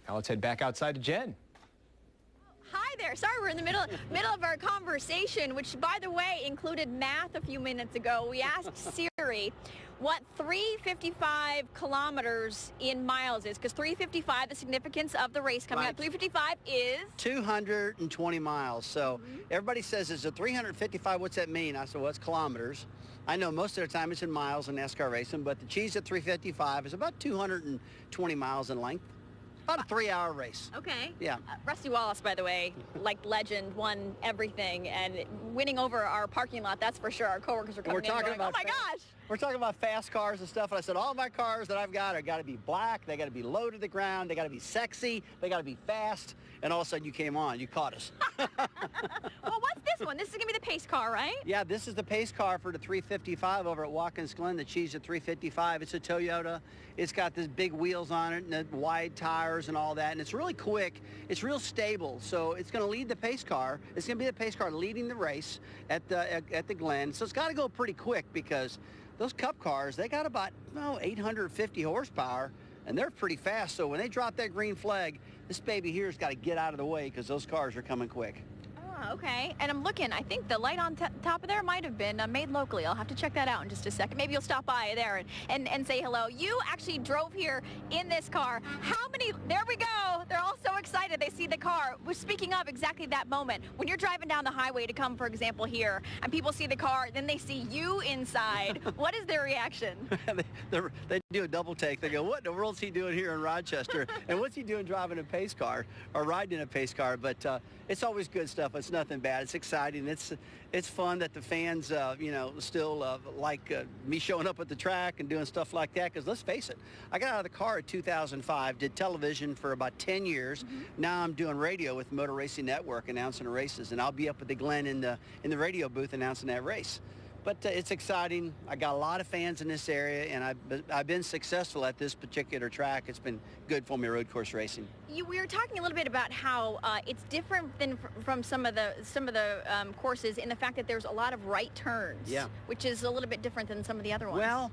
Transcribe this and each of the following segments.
Now let's head back outside to Jen. Hi there. Sorry, we're in the middle of our conversation, which, by the way, included math a few minutes ago. We asked Siri what 355 kilometers in miles is, because 355, the significance of the race coming up, 355 is 220 miles. So everybody says, is it 355? What's that mean? I said, well, it's kilometers. I know most of the time it's in miles in NASCAR racing, but the cheese at 355 is about 220 miles in length. About a 3-hour race. Okay. Yeah. Rusty Wallace, by the way, like legend, won everything, and winning over our parking lot, that's for sure. Our coworkers are coming in going, oh my gosh. We're talking about fast cars and stuff, and I said all my cars that I've got are got to be black, they got to be low to the ground, they got to be sexy, they got to be fast, and all of a sudden you came on, you caught us. Well, what's this one? This is going to be the pace car, right? Yeah, this is the pace car for the 355 over at Watkins Glen, the cheese at 355. It's a Toyota. It's got these big wheels on it and the wide tires and all that, and it's really quick. It's real stable, so it's going to lead the pace car. It's going to be the pace car leading the race at the Glen, so it's got to go pretty quick because those Cup cars, they got about 850 horsepower, and they're pretty fast. So when they drop that green flag, this baby here has got to get out of the way because those cars are coming quick. Oh, okay. And I'm looking, I think the light on top of there might have been made locally. I'll have to check that out in just a second. Maybe you'll stop by there and say hello. You actually drove here in this car. How many, there we go. They're all so excited. They see the car. We're speaking of exactly that moment. When you're driving down the highway to come, for example, here, and people see the car, then they see you inside. What is their reaction? They do a double take. They go, what in the world's he doing here in Rochester? And what's he doing driving a pace car or riding a pace car? But it's always good stuff. It's nothing bad. It's exciting. It's fun that the fans, still like me showing up at the track and doing stuff like that. Because let's face it, I got out of the car in 2005, did television for about 10 years. Now I'm doing radio with Motor Racing Network, announcing races, and I'll be up at the Glen in the radio booth announcing that race. But it's exciting. I got a lot of fans in this area, and I've been successful at this particular track. It's been good for me road course racing. We were talking a little bit about how it's different than from some of the courses in the fact that there's a lot of right turns, which is a little bit different than some of the other ones. Well,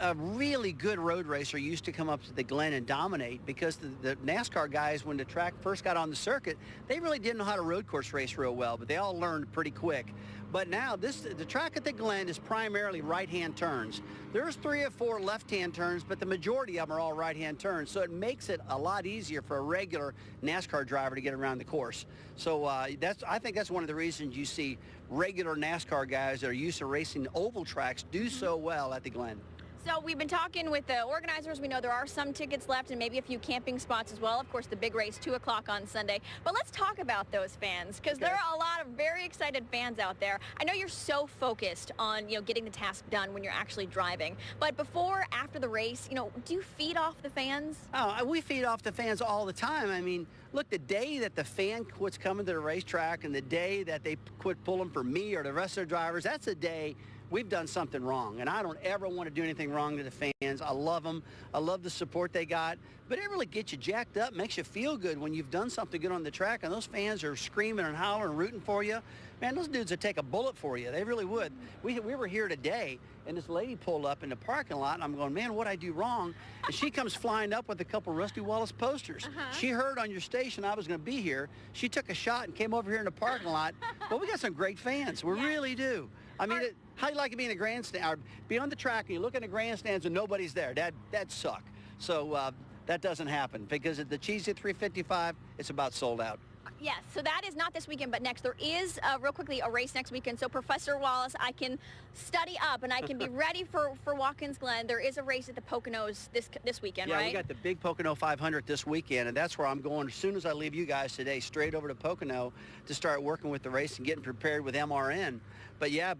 a really good road racer used to come up to the Glen and dominate because the NASCAR guys, when the track first got on the circuit, they really didn't know how to road course race real well, but they all learned pretty quick. But now the track at the Glen is primarily right-hand turns. There's 3 or 4 left-hand turns, but the majority of them are all right-hand turns, so it makes it a lot easier for a regular NASCAR driver to get around the course. So I think that's one of the reasons you see regular NASCAR guys that are used to racing oval tracks do so well at the Glen. So we've been talking with the organizers. We know there are some tickets left and maybe a few camping spots as well. Of course, the big race, 2 o'clock on Sunday. But let's talk about those fans, because there are a lot of very excited fans out there. I know you're so focused on, getting the task done when you're actually driving. But before, after the race, do you feed off the fans? Oh, we feed off the fans all the time. I mean, look, the day that the fan quits coming to the racetrack and the day that they quit pulling for me or the rest of the drivers, that's a day we've done something wrong, and I don't ever want to do anything wrong to the fans. I love them. I love the support they got, but it really gets you jacked up, makes you feel good when you've done something good on the track, and those fans are screaming and hollering and rooting for you. Man, those dudes would take a bullet for you. They really would. We were here today, and this lady pulled up in the parking lot, and I'm going, man, what'd I do wrong? And she comes flying up with a couple Rusty Wallace posters. She heard on your station I was going to be here. She took a shot and came over here in the parking lot. Well, we got some great fans. We really do. I mean, how do you like to be in a grandstand or be on the track and you look in the grandstands and nobody's there? That'd suck. So that doesn't happen because at the Cheesy 355, it's about sold out. Yes, so that is not this weekend, but next. There is, real quickly, a race next weekend. So, Professor Wallace, I can study up and I can be ready for Watkins Glen. There is a race at the Poconos this weekend, right? Yeah, we got the big Pocono 500 this weekend, and that's where I'm going as soon as I leave you guys today, straight over to Pocono to start working with the race and getting prepared with MRN. But, yeah,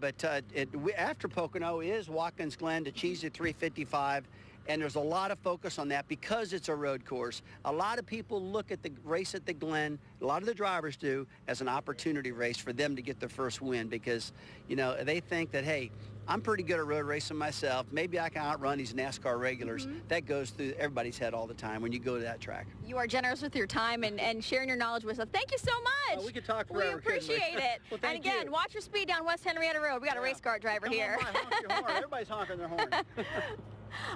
after Pocono is Watkins Glen, the Cheesy 355. And there's a lot of focus on that because it's a road course. A lot of people look at the race at the Glen, a lot of the drivers do, as an opportunity race for them to get their first win because, they think that, hey, I'm pretty good at road racing myself. Maybe I can outrun these NASCAR regulars. That goes through everybody's head all the time when you go to that track. You are generous with your time and sharing your knowledge with us. Thank you so much. Oh, we could talk forever. We appreciate it. Well, and again, watch your speed down West Henrietta Road. We got a race car driver here. Come on, honk your horn. Everybody's honking their horn.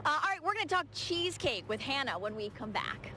All right, we're going to talk cheesecake with Hannah when we come back.